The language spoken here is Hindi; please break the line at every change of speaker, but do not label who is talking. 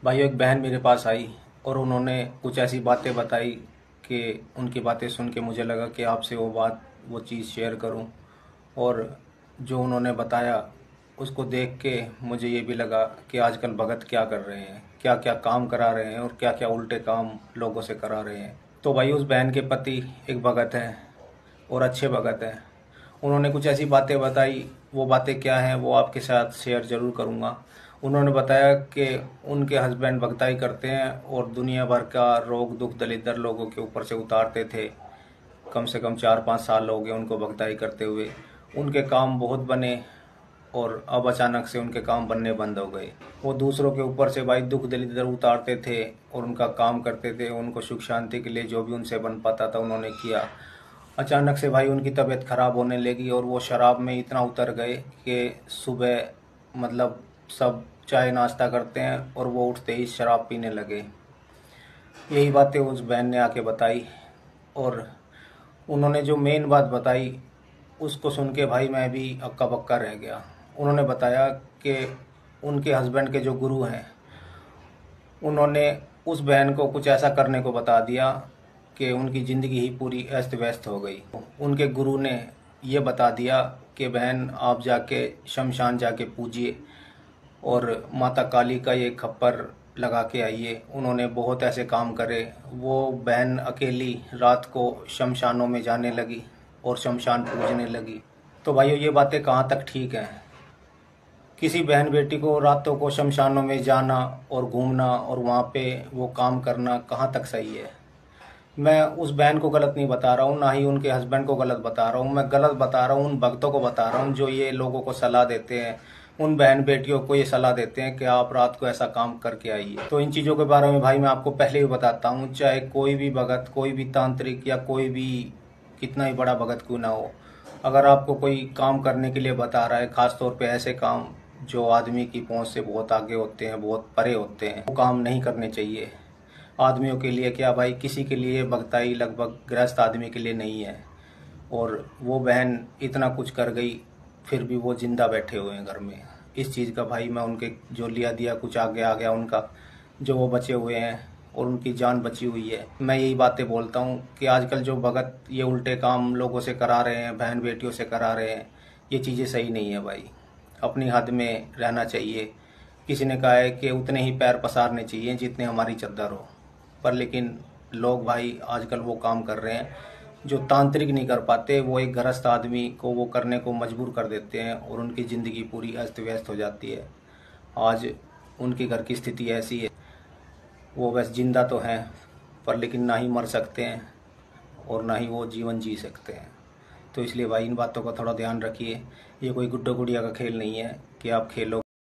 भाई एक बहन मेरे पास आई और उन्होंने कुछ ऐसी बातें बताई कि उनकी बातें सुन के मुझे लगा कि आपसे वो चीज़ शेयर करूं। और जो उन्होंने बताया उसको देख के मुझे ये भी लगा कि आजकल भगत क्या कर रहे हैं, क्या क्या काम करा रहे हैं और क्या क्या उल्टे काम लोगों से करा रहे हैं। तो भाई उस बहन के पति एक भगत हैं और अच्छे भगत हैं। उन्होंने कुछ ऐसी बातें बताई, वो बातें क्या हैं वो आपके साथ शेयर ज़रूर करूँगा। उन्होंने बताया कि उनके हस्बैंड भगताई करते हैं और दुनिया भर का रोग दुख दलिद्र लोगों के ऊपर से उतारते थे। कम से कम 4-5 साल हो गए उनको भगताई करते हुए। उनके काम बहुत बने और अब अचानक से उनके काम बनने बंद हो गए। वो दूसरों के ऊपर से भाई दुख दलिद्र उतारते थे और उनका काम करते थे। उनको सुख शांति के लिए जो भी उनसे बन पाता था उन्होंने किया। अचानक से भाई उनकी तबीयत खराब होने लगी और वो शराब में इतना उतर गए कि सुबह मतलब सब चाय नाश्ता करते हैं और वो उठते ही शराब पीने लगे। यही बातें उस बहन ने आके बताई और उन्होंने जो मेन बात बताई उसको सुन के भाई मैं भी हक्का बक्का रह गया। उन्होंने बताया कि उनके हस्बैंड के जो गुरु हैं उन्होंने उस बहन को कुछ ऐसा करने को बता दिया कि उनकी ज़िंदगी ही पूरी अस्त व्यस्त हो गई। उनके गुरु ने ये बता दिया कि बहन आप जाके शमशान जाके पूजिए और माता काली का ये खप्पर लगा के आइए। उन्होंने बहुत ऐसे काम करे। वो बहन अकेली रात को शमशानों में जाने लगी और शमशान पूजने लगी। तो भाइयों ये बातें कहाँ तक ठीक हैं? किसी बहन बेटी को रातों को शमशानों में जाना और घूमना और वहाँ पे वो काम करना कहाँ तक सही है? मैं उस बहन को गलत नहीं बता रहा हूँ, ना ही उनके हस्बैंड को गलत बता रहा हूँ। मैं गलत बता रहा हूँ उन भक्तों को बता रहा हूँ जो ये लोगों को सलाह देते हैं, उन बहन बेटियों को ये सलाह देते हैं कि आप रात को ऐसा काम करके आइए। तो इन चीज़ों के बारे में भाई मैं आपको पहले भी बताता हूँ, चाहे कोई भी भगत, कोई भी तांत्रिक या कोई भी कितना ही बड़ा भगत क्यों ना हो, अगर आपको कोई काम करने के लिए बता रहा है, खास तौर पे ऐसे काम जो आदमी की पहुंच से बहुत आगे होते हैं, बहुत परे होते हैं, वो काम नहीं करने चाहिए। आदमियों के लिए क्या भाई, किसी के लिए भगताई लगभग गृहस्थ आदमी के लिए नहीं है। और वो बहन इतना कुछ कर गई फिर भी वो जिंदा बैठे हुए हैं घर में। इस चीज़ का भाई मैं उनके जो लिया दिया कुछ आगे आ गया उनका, जो वो बचे हुए हैं और उनकी जान बची हुई है। मैं यही बातें बोलता हूँ कि आजकल जो भगत ये उल्टे काम लोगों से करा रहे हैं, बहन बेटियों से करा रहे हैं, ये चीज़ें सही नहीं है भाई। अपनी हद में रहना चाहिए। किसी ने कहा है कि उतने ही पैर पसारने चाहिए जितने हमारी चद्दर हो, पर लेकिन लोग भाई आजकल वो काम कर रहे हैं जो तांत्रिक नहीं कर पाते, वो एक गृहस्थ आदमी को वो करने को मजबूर कर देते हैं और उनकी ज़िंदगी पूरी अस्त व्यस्त हो जाती है। आज उनकी घर की स्थिति ऐसी है, वो बस जिंदा तो हैं पर लेकिन ना ही मर सकते हैं और ना ही वो जीवन जी सकते हैं। तो इसलिए भाई इन बातों का थोड़ा ध्यान रखिए। ये कोई गुड्डो गुड़िया का खेल नहीं है कि आप खेलो